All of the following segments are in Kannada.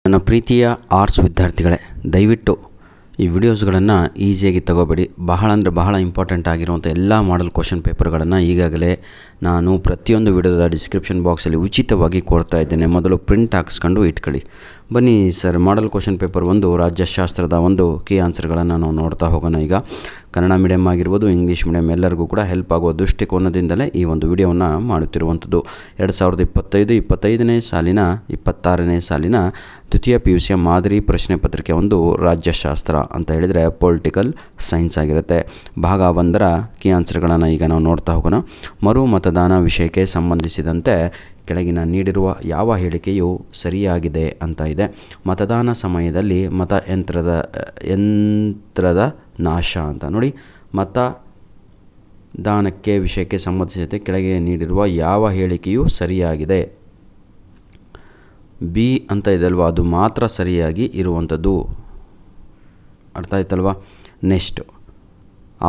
ನನ್ನ ಪ್ರೀತಿಯ ಆರ್ಟ್ಸ್ ವಿದ್ಯಾರ್ಥಿಗಳೇ, ದಯವಿಟ್ಟು ಈ ವಿಡಿಯೋಸ್ಗಳನ್ನು ಈಸಿಯಾಗಿ ತಗೋಬೇಡಿ. ಬಹಳ ಇಂಪಾರ್ಟೆಂಟ್ ಆಗಿರುವಂಥ ಎಲ್ಲ ಮಾಡೆಲ್ ಕ್ವಶನ್ ಪೇಪರ್ಗಳನ್ನು ಈಗಾಗಲೇ ನಾನು ಪ್ರತಿಯೊಂದು ವಿಡಿಯೋದ ಡಿಸ್ಕ್ರಿಪ್ಷನ್ ಬಾಕ್ಸಲ್ಲಿ ಉಚಿತವಾಗಿ ಕೊಡ್ತಾ ಇದ್ದೇನೆ. ಮೊದಲು ಪ್ರಿಂಟ್ ಹಾಕಿಸ್ಕೊಂಡು ಇಟ್ಕೊಳ್ಳಿ. ಬನ್ನಿ ಸರ್, ಮಾಡೆಲ್ ಕ್ವಶನ್ ಪೇಪರ್ 1 ರಾಜ್ಯಶಾಸ್ತ್ರದ ಒಂದು ಕೀ ಆನ್ಸರ್ಗಳನ್ನು ನಾವು ನೋಡ್ತಾ ಹೋಗೋಣ. ಈಗ ಕನ್ನಡ ಮೀಡಿಯಮ್ ಆಗಿರ್ಬೋದು, ಇಂಗ್ಲೀಷ್ ಮೀಡಿಯಮ್ ಎಲ್ಲರಿಗೂ ಕೂಡ ಹೆಲ್ಪ್ ಆಗುವ ದೃಷ್ಟಿಕೋನದಿಂದಲೇ ಈ ಒಂದು ವಿಡಿಯೋವನ್ನು ಮಾಡುತ್ತಿರುವಂಥದ್ದು. 2025-26ನೇ ಸಾಲಿನ 26ನೇ ಸಾಲಿನ ದ್ವಿತೀಯ PUC ಮಾದರಿ ಪ್ರಶ್ನೆ ಪತ್ರಿಕೆ 1 ರಾಜ್ಯಶಾಸ್ತ್ರ ಅಂತ ಹೇಳಿದರೆ ಪೊಲಿಟಿಕಲ್ ಸೈನ್ಸ್ ಆಗಿರುತ್ತೆ. ಭಾಗ 1ರ ಕೀ ಆನ್ಸರ್ಗಳನ್ನು ಈಗ ನಾವು ನೋಡ್ತಾ ಹೋಗೋಣ. ಮರು ಮತದಾನ ವಿಷಯಕ್ಕೆ ಸಂಬಂಧಿಸಿದಂತೆ ಕೆಳಗಿನ ನೀಡಿರುವ ಯಾವ ಹೇಳಿಕೆಯು ಸರಿಯಾಗಿದೆ ಅಂತ ಇದೆ. ಮತದಾನ ಸಮಯದಲ್ಲಿ ಯಂತ್ರದ ನಾಶ ಅಂತ ನೋಡಿ. ಮತದಾನಕ್ಕೆ ವಿಷಯಕ್ಕೆ ಸಂಬಂಧಿಸಿದಂತೆ ಕೆಳಗೆ ನೀಡಿರುವ ಯಾವ ಹೇಳಿಕೆಯು ಸರಿಯಾಗಿದೆ? ಬಿ ಅಂತ ಇದಲ್ವ, ಅದು ಮಾತ್ರ ಸರಿಯಾಗಿ ಇರುವಂಥದ್ದು. ಅರ್ಥ ಆಯ್ತಲ್ವಾ? ನೆಕ್ಸ್ಟ್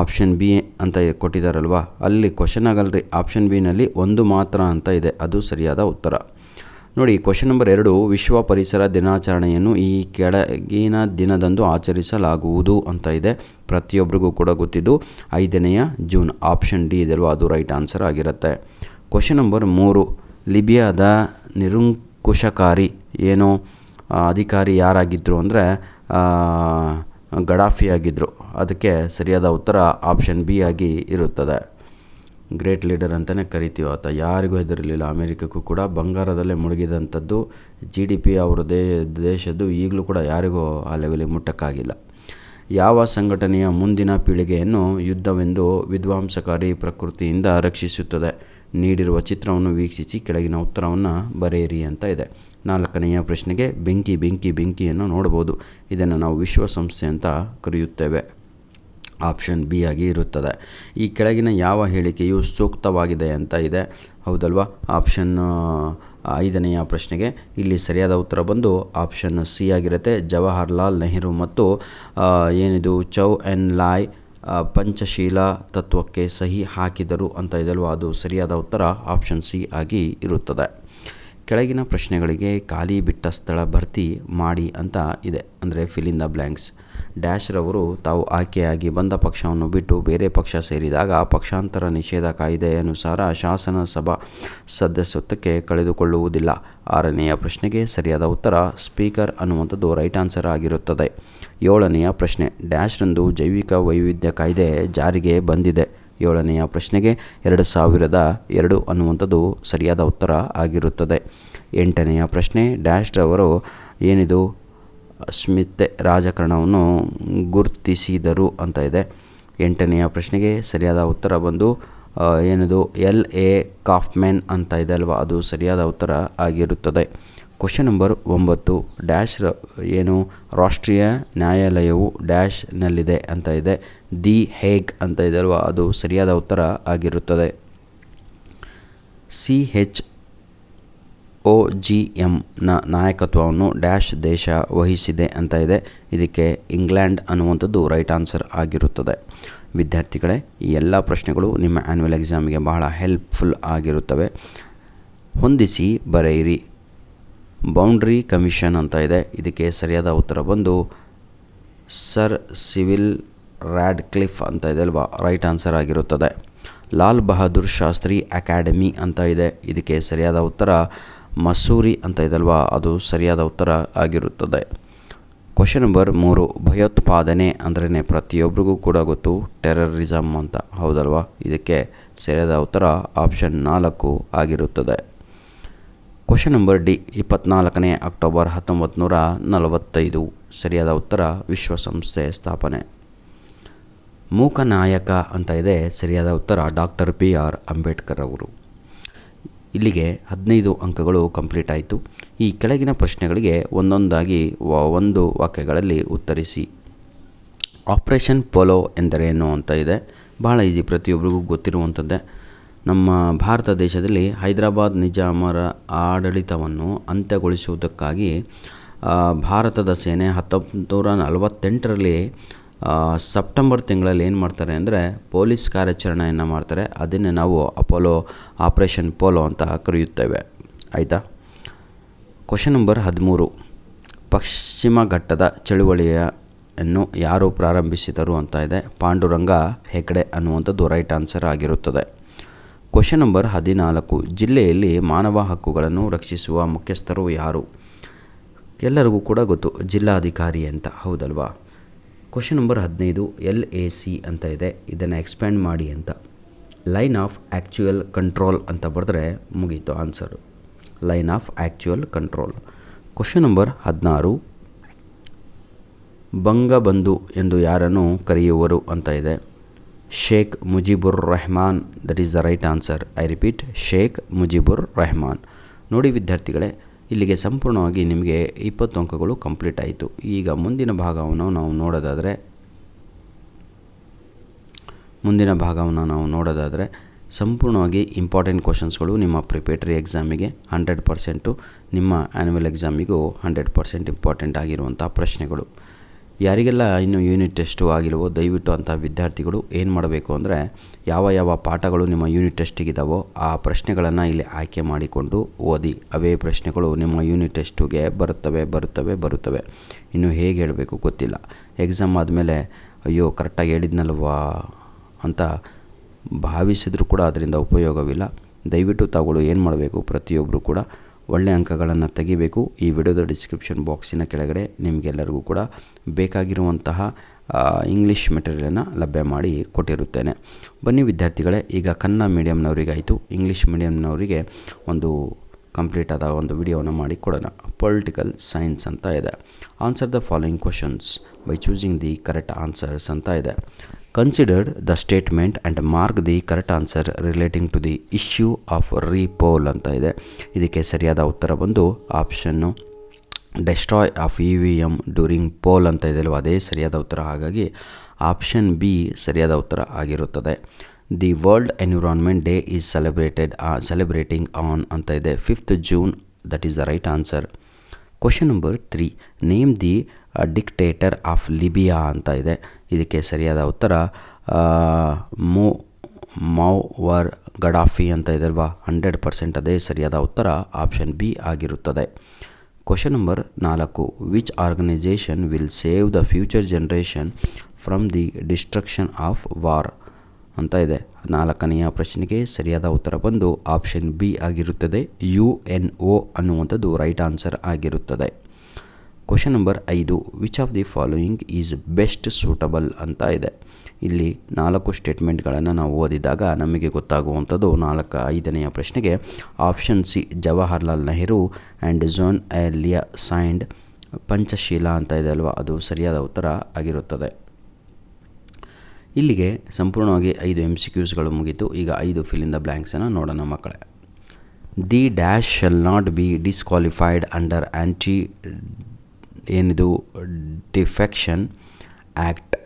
ಆಪ್ಷನ್ ಬಿ ಅಂತ ಕೊಟ್ಟಿದ್ದಾರಲ್ವ, ಅಲ್ಲಿ ಕ್ವಶನ್ ಆಗಲ್ರಿ. ಆಪ್ಷನ್ ಬಿನಲ್ಲಿ 1 ಮಾತ್ರ ಅಂತ ಇದೆ, ಅದು ಸರಿಯಾದ ಉತ್ತರ. ನೋಡಿ, ಕ್ವಶನ್ ನಂಬರ್ 2, ವಿಶ್ವ ಪರಿಸರ ದಿನಾಚರಣೆಯನ್ನು ಈ ಕೆಳಗಿನ ದಿನದಂದು ಆಚರಿಸಲಾಗುವುದು ಅಂತ ಇದೆ. ಪ್ರತಿಯೊಬ್ಬರಿಗೂ ಕೂಡ ಗೊತ್ತಿದ್ದು 5ನೇ ಜೂನ್. ಆಪ್ಷನ್ ಡಿ ಇದಲ್ವ, ಅದು ರೈಟ್ ಆನ್ಸರ್ ಆಗಿರುತ್ತೆ. ಕ್ವಶನ್ ನಂಬರ್ 3, ಲಿಬಿಯಾದ ನಿರಂಕುಶಕಾರಿ ಅಧಿಕಾರಿ ಯಾರಾಗಿದ್ದರು ಅಂದರೆ ಗಡಾಫಿ ಆಗಿದ್ದರು. ಅದಕ್ಕೆ ಸರಿಯಾದ ಉತ್ತರ ಆಪ್ಷನ್ ಬಿ ಆಗಿ ಇರುತ್ತದೆ. ಗ್ರೇಟ್ ಲೀಡರ್ ಅಂತಲೇ ಕರಿತೀವಿ. ಆತ ಯಾರಿಗೂ ಹೆದರಲಿಲ್ಲ. ಅಮೇರಿಕಕ್ಕೂ ಕೂಡ ಬಂಗಾರದಲ್ಲೇ ಮುಳುಗಿದಂಥದ್ದು. GDP ಅವರ ದೇಶದ್ದು ಈಗಲೂ ಕೂಡ ಯಾರಿಗೂ ಆ ಲೆವೆಲಿಗೆ ಮುಟ್ಟಕ್ಕಾಗಿಲ್ಲ. ಯಾವ ಸಂಘಟನೆಯ ಮುಂದಿನ ಪೀಳಿಗೆಯನ್ನು ಯುದ್ಧವೆಂದು ವಿಧ್ವಂಸಕಾರಿ ಪ್ರಕೃತಿಯಿಂದ ರಕ್ಷಿಸುತ್ತದೆ? ನೀಡಿರುವ ಚಿತ್ರವನ್ನು ವೀಕ್ಷಿಸಿ ಕೆಳಗಿನ ಉತ್ತರವನ್ನು ಬರೆಯಿರಿ ಅಂತ ಇದೆ. 4ನೆಯ ಪ್ರಶ್ನೆಗೆ ಬೆಂಕಿಯನ್ನು ನೋಡಬಹುದು. ಇದನ್ನು ನಾವು ವಿಶ್ವಸಂಸ್ಥೆ ಅಂತ ಕರೆಯುತ್ತೇವೆ. ಆಪ್ಷನ್ ಬಿ ಆಗಿ ಇರುತ್ತದೆ. ಈ ಕೆಳಗಿನ ಯಾವ ಹೇಳಿಕೆಯು ಸೂಕ್ತವಾಗಿದೆ ಅಂತ ಇದೆ, ಹೌದಲ್ವಾ? ಆಪ್ಷನ್ 5ನೆಯ ಪ್ರಶ್ನೆಗೆ ಇಲ್ಲಿ ಸರಿಯಾದ ಉತ್ತರ ಬಂದು ಆಪ್ಷನ್ ಸಿ ಆಗಿರುತ್ತೆ. ಜವಾಹರ್ಲಾಲ್ ನೆಹರು ಮತ್ತು ಚೌ ಎನ್ ಲಾಯ್ ಪಂಚಶೀಲ ತತ್ವಕ್ಕೆ ಸಹಿ ಹಾಕಿದರು ಅಂತ ಇದಲ್ವ, ಅದು ಸರಿಯಾದ ಉತ್ತರ ಆಪ್ಷನ್ ಸಿ ಆಗಿ ಇರುತ್ತದೆ. ಕೆಳಗಿನ ಪ್ರಶ್ನೆಗಳಿಗೆ ಖಾಲಿ ಬಿಟ್ಟ ಸ್ಥಳ ಭರ್ತಿ ಮಾಡಿ ಅಂತ ಇದೆ. ಅಂದರೆ ಫಿಲ್ ಇನ್ ದ ಬ್ಲ್ಯಾಂಕ್ಸ್. ಡ್ಯಾಶ್ರವರು ತಾವು ಆಯ್ಕೆಯಾಗಿ ಬಂದ ಪಕ್ಷವನ್ನು ಬಿಟ್ಟು ಬೇರೆ ಪಕ್ಷ ಸೇರಿದಾಗ ಪಕ್ಷಾಂತರ ನಿಷೇಧ ಕಾಯ್ದೆ ಅನುಸಾರ ಶಾಸನಸಭಾ ಸದಸ್ಯತ್ವಕ್ಕೆ ಕಳೆದುಕೊಳ್ಳುವುದಿಲ್ಲ. 6ನೆಯ ಪ್ರಶ್ನೆಗೆ ಸರಿಯಾದ ಉತ್ತರ ಸ್ಪೀಕರ್ ಅನ್ನುವಂಥದ್ದು ರೈಟ್ ಆನ್ಸರ್ ಆಗಿರುತ್ತದೆ. 7ನೆಯ ಪ್ರಶ್ನೆ, ಡ್ಯಾಶ್ರಂದು ಜೈವಿಕ ವೈವಿಧ್ಯ ಕಾಯ್ದೆ ಜಾರಿಗೆ ಬಂದಿದೆ. 7ನೆಯ ಪ್ರಶ್ನೆಗೆ 2002 ಅನ್ನುವಂಥದ್ದು ಸರಿಯಾದ ಉತ್ತರ ಆಗಿರುತ್ತದೆ. 8ನೆಯ ಪ್ರಶ್ನೆ, ಡ್ಯಾಶ್ರವರು ಸ್ಮಿತ್ ರಾಜಕಾರಣವನ್ನು ಗುರುತಿಸಿದರು ಅಂತ ಇದೆ. 8ನೆಯ ಪ್ರಶ್ನೆಗೆ ಸರಿಯಾದ ಉತ್ತರ ಬಂದು LA ಕಾಫ್ಮ್ಯಾನ್ ಅಂತ ಇದೆ ಅಲ್ವಾ, ಅದು ಸರಿಯಾದ ಉತ್ತರ ಆಗಿರುತ್ತದೆ. ಕ್ವಶನ್ ನಂಬರ್ 9, ಡ್ಯಾಶ್ ರಾಷ್ಟ್ರೀಯ ನ್ಯಾಯಾಲಯವು ಡ್ಯಾಶ್ನಲ್ಲಿದೆ ಅಂತ ಇದೆ. ದಿ ಹೇಗ್ ಅಂತ ಇದೆ ಅಲ್ವಾ, ಅದು ಸರಿಯಾದ ಉತ್ತರ ಆಗಿರುತ್ತದೆ. CHOGMನ ನಾಯಕತ್ವವನ್ನು ಡ್ಯಾಶ್ ದೇಶ ವಹಿಸಿದೆ ಅಂತ ಇದೆ. ಇದಕ್ಕೆ ಇಂಗ್ಲೆಂಡ್ ಅನ್ನುವಂಥದ್ದು ರೈಟ್ ಆನ್ಸರ್ ಆಗಿರುತ್ತದೆ. ವಿದ್ಯಾರ್ಥಿಗಳೇ, ಈ ಎಲ್ಲ ಪ್ರಶ್ನೆಗಳು ನಿಮ್ಮ ಆ್ಯನ್ಯುವಲ್ ಎಕ್ಸಾಮಿಗೆ ಬಹಳ ಹೆಲ್ಪ್ಫುಲ್ ಆಗಿರುತ್ತವೆ. ಹೊಂದಿಸಿ ಬರೆಯಿರಿ. ಬೌಂಡ್ರಿ ಕಮಿಷನ್ ಅಂತ ಇದೆ. ಇದಕ್ಕೆ ಸರಿಯಾದ ಉತ್ತರ ಬಂದು ಸರ್ ಸಿವಿಲ್ ರ್ಯಾಡ್ಕ್ಲಿಫ್ ಅಂತ ಇದೆ ಅಲ್ವಾ, ರೈಟ್ ಆನ್ಸರ್ ಆಗಿರುತ್ತದೆ. ಲಾಲ್ ಬಹದ್ದೂರ್ ಶಾಸ್ತ್ರಿ ಅಕಾಡೆಮಿ ಅಂತ ಇದೆ. ಇದಕ್ಕೆ ಸರಿಯಾದ ಉತ್ತರ ಮಸೂರಿ ಅಂತ ಇದಲ್ವಾ, ಅದು ಸರಿಯಾದ ಉತ್ತರ ಆಗಿರುತ್ತದೆ. ಕ್ವಶನ್ ನಂಬರ್ 3, ಭಯೋತ್ಪಾದನೆ ಅಂದ್ರೇ ಪ್ರತಿಯೊಬ್ಬರಿಗೂ ಕೂಡ ಗೊತ್ತು ಟೆರರಿಸಮ್ ಅಂತ, ಹೌದಲ್ವಾ? ಇದಕ್ಕೆ ಸರಿಯಾದ ಉತ್ತರ ಆಪ್ಷನ್ 4 ಆಗಿರುತ್ತದೆ. ಕ್ವಶನ್ ನಂಬರ್ ಡಿ, 24 ಅಕ್ಟೋಬರ್ 1945 ಸರಿಯಾದ ಉತ್ತರ ವಿಶ್ವಸಂಸ್ಥೆ ಸ್ಥಾಪನೆ. ಮೂಕನಾಯಕ ಅಂತ ಇದೆ. ಸರಿಯಾದ ಉತ್ತರ ಡಾಕ್ಟರ್ BR ಅಂಬೇಡ್ಕರ್ ಅವರು. ಇಲ್ಲಿಗೆ 15 ಅಂಕಗಳು ಕಂಪ್ಲೀಟ್ ಆಯಿತು. ಈ ಕೆಳಗಿನ ಪ್ರಶ್ನೆಗಳಿಗೆ ಒಂದೊಂದಾಗಿ 1 ವಾಕ್ಯಗಳಲ್ಲಿ ಉತ್ತರಿಸಿ. ಆಪರೇಷನ್ ಪೋಲೋ ಎಂದರೇನು ಅಂತ ಇದೆ. ಭಾಳ ಈಸಿ, ಪ್ರತಿಯೊಬ್ಬರಿಗೂ ಗೊತ್ತಿರುವಂಥದ್ದೇ. ನಮ್ಮ ಭಾರತ ದೇಶದಲ್ಲಿ ಹೈದರಾಬಾದ್ ನಿಜಾಮರ ಆಡಳಿತವನ್ನು ಅಂತ್ಯಗೊಳಿಸುವುದಕ್ಕಾಗಿ ಭಾರತದ ಸೇನೆ 1948ರಲ್ಲಿ ಸೆಪ್ಟೆಂಬರ್ ತಿಂಗಳಲ್ಲಿ ಏನು ಮಾಡ್ತಾರೆ ಅಂದರೆ ಪೊಲೀಸ್ ಕಾರ್ಯಾಚರಣೆಯನ್ನು ಮಾಡ್ತಾರೆ. ಅದನ್ನೇ ನಾವು ಆಪರೇಷನ್ ಪೋಲೋ ಅಂತ ಕರೆಯುತ್ತೇವೆ. ಆಯಿತಾ? ಕ್ವಶನ್ ನಂಬರ್ 13, ಪಶ್ಚಿಮ ಘಟ್ಟದ ಚಳುವಳಿಯನ್ನು ಯಾರು ಪ್ರಾರಂಭಿಸಿದರು ಅಂತ ಇದೆ. ಪಾಂಡುರಂಗ ಹೆಗಡೆ ಅನ್ನುವಂಥದ್ದು ರೈಟ್ ಆನ್ಸರ್ ಆಗಿರುತ್ತದೆ. Question number 14. ಜಿಲ್ಲೆಯಲ್ಲಿ ಮಾನವ ಹಕ್ಕುಗಳನ್ನು ರಕ್ಷಿಸುವ ಮುಖ್ಯಸ್ಥರು ಯಾರು? ಎಲ್ಲರಿಗೂ ಕೂಡ ಗೊತ್ತು, ಜಿಲ್ಲಾಧಿಕಾರಿ ಅಂತ, ಹೌದಲ್ವಾ? Question number 15. LAC ಅಂತ ಇದೆ, ಇದನ್ನು ಎಕ್ಸ್ಪ್ಯಾಂಡ್ ಮಾಡಿ ಅಂತ. ಲೈನ್ ಆಫ್ ಆ್ಯಕ್ಚುಯಲ್ ಕಂಟ್ರೋಲ್ ಅಂತ ಬರೆದ್ರೆ ಮುಗೀತು answer. Line of actual control. Question number 16. Bangabandhu ಎಂದು ಯಾರನ್ನು ಕರೆಯುವರು ಅಂತ ಇದೆ. Sheikh Mujibur Rahman, that is the right answer. I repeat, Sheikh Mujibur Rahman. ನೋಡಿ ವಿದ್ಯಾರ್ಥಿಗಳೇ, ಇಲ್ಲಿಗೆ ಸಂಪೂರ್ಣವಾಗಿ ನಿಮಗೆ 20 ಅಂಕಗಳು ಕಂಪ್ಲೀಟ್ ಆಯಿತು. ಈಗ ಮುಂದಿನ ಭಾಗವನ್ನು ನಾವು ನೋಡೋದಾದರೆ ಸಂಪೂರ್ಣವಾಗಿ ಇಂಪಾರ್ಟೆಂಟ್ ಕ್ವಶನ್ಸ್ಗಳು ನಿಮ್ಮ ಪ್ರಿಪೇಟರಿ ಎಕ್ಸಾಮಿಗೆ 100%, ನಿಮ್ಮ ಆ್ಯನ್ಯುವಲ್ ಎಕ್ಸಾಮಿಗೂ 100% ಇಂಪಾರ್ಟೆಂಟ್ ಆಗಿರುವಂಥ ಪ್ರಶ್ನೆಗಳು. ಯಾರಿಗೆಲ್ಲ ಇನ್ನೂ ಯೂನಿಟ್ ಟೆಸ್ಟು ಆಗಿಲ್ವೋ ದಯವಿಟ್ಟು ಅಂಥ ವಿದ್ಯಾರ್ಥಿಗಳು ಏನು ಮಾಡಬೇಕು ಅಂದರೆ, ಯಾವ ಪಾಠಗಳು ನಿಮ್ಮ ಯೂನಿಟ್ ಟೆಸ್ಟಿಗಿದ್ದಾವೋ ಆ ಪ್ರಶ್ನೆಗಳನ್ನು ಇಲ್ಲಿ ಆಯ್ಕೆ ಮಾಡಿಕೊಂಡು ಓದಿ. ಅವೇ ಪ್ರಶ್ನೆಗಳು ನಿಮ್ಮ ಯೂನಿಟ್ ಟೆಸ್ಟಿಗೆ ಬರುತ್ತವೆ. ಇನ್ನು ಹೇಗೆ ಹೇಳಬೇಕು ಗೊತ್ತಿಲ್ಲ. ಎಕ್ಸಾಮ್ ಆದಮೇಲೆ ಅಯ್ಯೋ ಕರೆಕ್ಟಾಗಿ ಹೇಳಿದ್ನಲ್ವಾ ಅಂತ ಭಾವಿಸಿದರೂ ಕೂಡ ಅದರಿಂದ ಉಪಯೋಗವಿಲ್ಲ. ದಯವಿಟ್ಟು ತಾವುಗಳು ಏನು ಮಾಡಬೇಕು, ಪ್ರತಿಯೊಬ್ಬರು ಕೂಡ ಒಳ್ಳೆಯ ಅಂಕಗಳನ್ನು ತೆಗಿಬೇಕು. ಈ ವಿಡಿಯೋದ ಡಿಸ್ಕ್ರಿಪ್ಷನ್ ಬಾಕ್ಸಿನ ಕೆಳಗಡೆ ನಿಮಗೆಲ್ಲರಿಗೂ ಕೂಡ ಬೇಕಾಗಿರುವಂತಹ ಇಂಗ್ಲೀಷ್ ಮೆಟೀರಿಯಲನ್ನು ಲಭ್ಯ ಮಾಡಿ ಕೊಟ್ಟಿರುತ್ತೇನೆ. ಬನ್ನಿ ವಿದ್ಯಾರ್ಥಿಗಳೇ, ಈಗ ಕನ್ನಡ ಮೀಡಿಯಮ್ನವರಿಗಾಯಿತು, ಇಂಗ್ಲೀಷ್ ಮೀಡಿಯಮ್ನವರಿಗೆ ಒಂದು ಕಂಪ್ಲೀಟ್ ಆದ ಒಂದು ವಿಡಿಯೋವನ್ನು ಮಾಡಿ ಕೊಡೋಣ. ಪೊಲಿಟಿಕಲ್ ಸೈನ್ಸ್ ಅಂತ ಇದೆ. Answer the following questions by choosing the correct answers ಅಂತ ಇದೆ. Considered the statement and mark the correct answer relating to the issue of repoll ಅಂತ ಇದೆ. ಇದಕ್ಕೆ ಸರಿಯಾದ ಉತ್ತರ ಬಂದು option destroy of EVM during poll ಅಂತ ಇದೆ ಅಲ್ವ, ಅದೇ ಸರಿಯಾದ ಉತ್ತರ. ಹಾಗಾಗಿ ಆಪ್ಷನ್ ಬಿ ಸರಿಯಾದ ಉತ್ತರ ಆಗಿರುತ್ತದೆ. The world environment day is celebrating on ಅಂತ ಇದೆ 5th June, that is the right answer. Question number 3. Name the dictator of Libya ಅಂತ ಇದೆ. ಇದಕ್ಕೆ ಸರಿಯಾದ ಉತ್ತರ ಮೌವರ್ ಗಡಾಫಿ ಅಂತ ಇದೆ ಅಲ್ವಾ, 100% ಅದೇ ಸರಿಯಾದ ಉತ್ತರ ಆಪ್ಷನ್ ಬಿ ಆಗಿರುತ್ತದೆ. Question number 4. Which organisation will save the future generation from the destruction of war ಅಂತ ಇದೆ. 4ನೆಯ ಪ್ರಶ್ನೆಗೆ ಸರಿಯಾದ ಉತ್ತರ ಬಂದು ಆಪ್ಷನ್ ಬಿ ಆಗಿರುತ್ತದೆ. UNO ಅನ್ನುವಂಥದ್ದು ರೈಟ್ ಆನ್ಸರ್ ಆಗಿರುತ್ತದೆ. Question number 5. Which of the following is best suitable ಅಂತ ಇದೆ. ಇಲ್ಲಿ 4 ಸ್ಟೇಟ್ಮೆಂಟ್ಗಳನ್ನು ನಾವು ಓದಿದಾಗ ನಮಗೆ ಗೊತ್ತಾಗುವಂಥದ್ದು 5ನೆಯ ಪ್ರಶ್ನೆಗೆ option C Jawaharlal Nehru and Zhou Enlai signed Panchsheel ಅಂತ ಇದೆ ಅಲ್ವಾ, ಅದು ಸರಿಯಾದ ಉತ್ತರ ಆಗಿರುತ್ತದೆ. ಇಲ್ಲಿಗೆ ಸಂಪೂರ್ಣವಾಗಿ 5 MCQsಗಳು ಮುಗಿತು. ಈಗ 5 ಫಿಲ್ ಇನ್ ದ ಬ್ಲ್ಯಾಂಕ್ಸನ್ನು ನೋಡೋಣ ಮಕ್ಕಳೇ. The dash shall not be disqualified under defection act.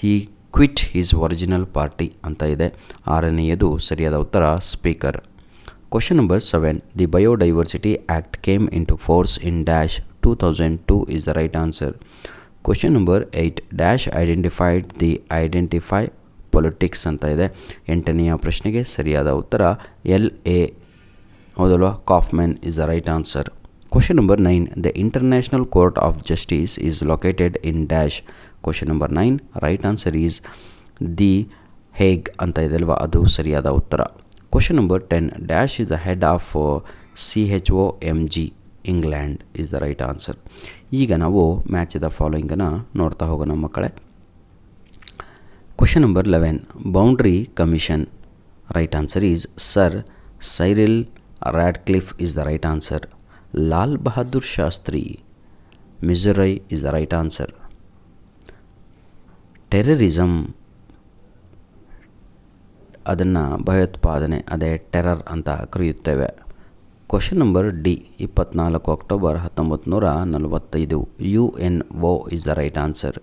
He quit his original party ಅಂತ ಇದೆ. 6ನೆಯದು ಸರಿಯಾದ ಉತ್ತರ speaker. Question number 7. The biodiversity act came into force in dash 2002 is the right answer. Question number 8. Dash identify politics ಅಂತ ಇದೆ. 8ನೆಯ ಪ್ರಶ್ನೆಗೆ ಸರಿಯಾದ ಉತ್ತರ LA, ಹೌದಲ್ವಾ, Kaufman is the right answer. Question number 9. The international court of justice is located in dash. Question number 9 right answer is the Hague ಅಂತ ಇದೆ ಅಲ್ವಾ, ಅದು ಸರಿಯಾದ ಉತ್ತರ. Question number 10. Dash is the head of CHOMG England is the right answer. ಈಗ ನಾವು ಮ್ಯಾಚ್ ದ ಫಾಲೋಯಿಂಗನ್ನು ನೋಡ್ತಾ ಹೋಗೋಣ ಮಕ್ಕಳೇ. Question number 11. Boundary commission, right answer is sir Cyril Radcliffe is the right answer. Lal Bahadur Shastri, ಮಿಜುರೈ is the right answer. Terrorism, ಅದನ್ನು ಭಯೋತ್ಪಾದನೆ, ಅದೇ ಟೆರರ್ ಅಂತ ಕರೆಯುತ್ತೇವೆ. Question number D. 24 October 1945 UNO is the right answer.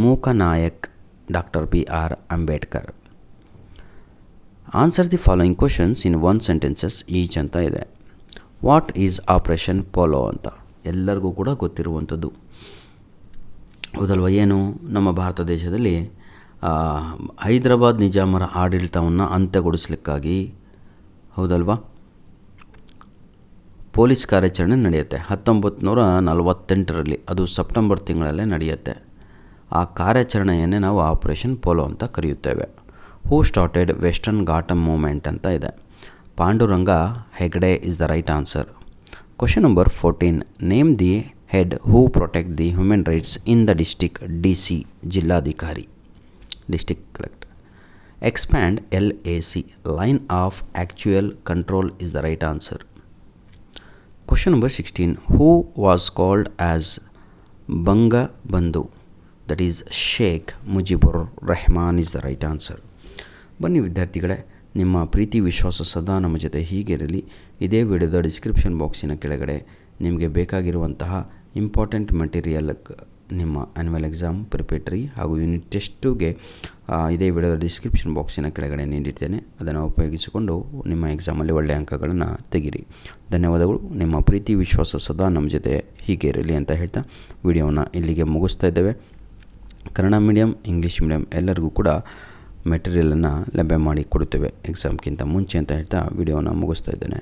Mooknayak doctor BR Ambedkar. Answer the following questions in 1 sentences each ಅಂತ ಇದೆ. ವಾಟ್ ಈಸ್ ಆಪರೇಷನ್ ಪೋಲೋ ಅಂತ ಎಲ್ಲರಿಗೂ ಕೂಡ ಗೊತ್ತಿರುವಂಥದ್ದು, ಹೌದಲ್ವ. ಏನು, ನಮ್ಮ ಭಾರತ ದೇಶದಲ್ಲಿ ಹೈದರಾಬಾದ್ ನಿಜಾಮರ ಆಡಳಿತವನ್ನು ಅಂತ್ಯಗೊಳಿಸಲಿಕ್ಕಾಗಿ, ಹೌದಲ್ವಾ, ಪೊಲೀಸ್ ಕಾರ್ಯಾಚರಣೆ ನಡೆಯುತ್ತೆ 1948ರಲ್ಲಿ, ಅದು ಸೆಪ್ಟೆಂಬರ್ ತಿಂಗಳಲ್ಲೇ ನಡೆಯುತ್ತೆ. ಆ ಕಾರ್ಯಾಚರಣೆಯನ್ನೇ ನಾವು ಆಪರೇಷನ್ ಪೋಲೋ ಅಂತ ಕರೆಯುತ್ತೇವೆ. ಹೂ ಸ್ಟಾರ್ಟೆಡ್ ವೆಸ್ಟರ್ನ್ ಘಾಟಮ್ ಮೂಮೆಂಟ್ ಅಂತ ಇದೆ. Panduranga Hegde is the right answer. Question number 14. Name the head who protect the human rights in the district. DC ಜಿಲ್ಲಾಧಿಕಾರಿ, district collector. Expand LAC, line of actual control is the right answer. Question number 16. Who was called as Bangabandhu, that is Sheikh Mujibur Rahman is the right answer. ಬನ್ನಿ ವಿದ್ಯಾರ್ಥಿಗಳೇ, ನಿಮ್ಮ ಪ್ರೀತಿ ವಿಶ್ವಾಸ ಸದಾ ನಮ್ಮ ಜೊತೆ ಹೀಗಿರಲಿ. ಇದೇ ವಿಡಿಯೋದ ಡಿಸ್ಕ್ರಿಪ್ಷನ್ ಬಾಕ್ಸಿನ ಕೆಳಗಡೆ ನಿಮಗೆ ಬೇಕಾಗಿರುವಂತಹ ಇಂಪಾರ್ಟೆಂಟ್ ಮೆಟೀರಿಯಲ್, ನಿಮ್ಮ ಆ್ಯನ್ಯುವಲ್ ಎಕ್ಸಾಮ್ ಪ್ರಿಪೇಟರಿ ಹಾಗೂ ಯೂನಿಟ್ ಟೆಸ್ಟುಗೆ ಇದೇ ವಿಡಿಯೋದ ಡಿಸ್ಕ್ರಿಪ್ಷನ್ ಬಾಕ್ಸಿನ ಕೆಳಗಡೆ ನೀಡಿರ್ತೇನೆ. ಅದನ್ನು ಉಪಯೋಗಿಸಿಕೊಂಡು ನಿಮ್ಮ ಎಕ್ಸಾಮಲ್ಲಿ ಒಳ್ಳೆಯ ಅಂಕಗಳನ್ನು ತೆಗೀರಿ. ಧನ್ಯವಾದಗಳು. ನಿಮ್ಮ ಪ್ರೀತಿ ವಿಶ್ವಾಸ ಸದಾ ನಮ್ಮ ಜೊತೆ ಹೀಗೆ ಇರಲಿ ಅಂತ ಹೇಳ್ತಾ ವಿಡಿಯೋನ ಇಲ್ಲಿಗೆ ಮುಗಿಸ್ತಾ ಇದ್ದೇವೆ. ಕನ್ನಡ ಮೀಡಿಯಮ್, ಇಂಗ್ಲೀಷ್ ಮೀಡಿಯಮ್ ಎಲ್ಲರಿಗೂ ಕೂಡ ಮೆಟೀರಿಯಲನ್ನು ಲಭ್ಯ ಮಾಡಿ ಕೊಡುತ್ತೇವೆ ಎಕ್ಸಾಮ್ಗಿಂತ ಮುಂಚೆ ಅಂತ ಹೇಳ್ತಾ ವಿಡಿಯೋನ ಮುಗಿಸ್ತಾ ಇದ್ದೇನೆ.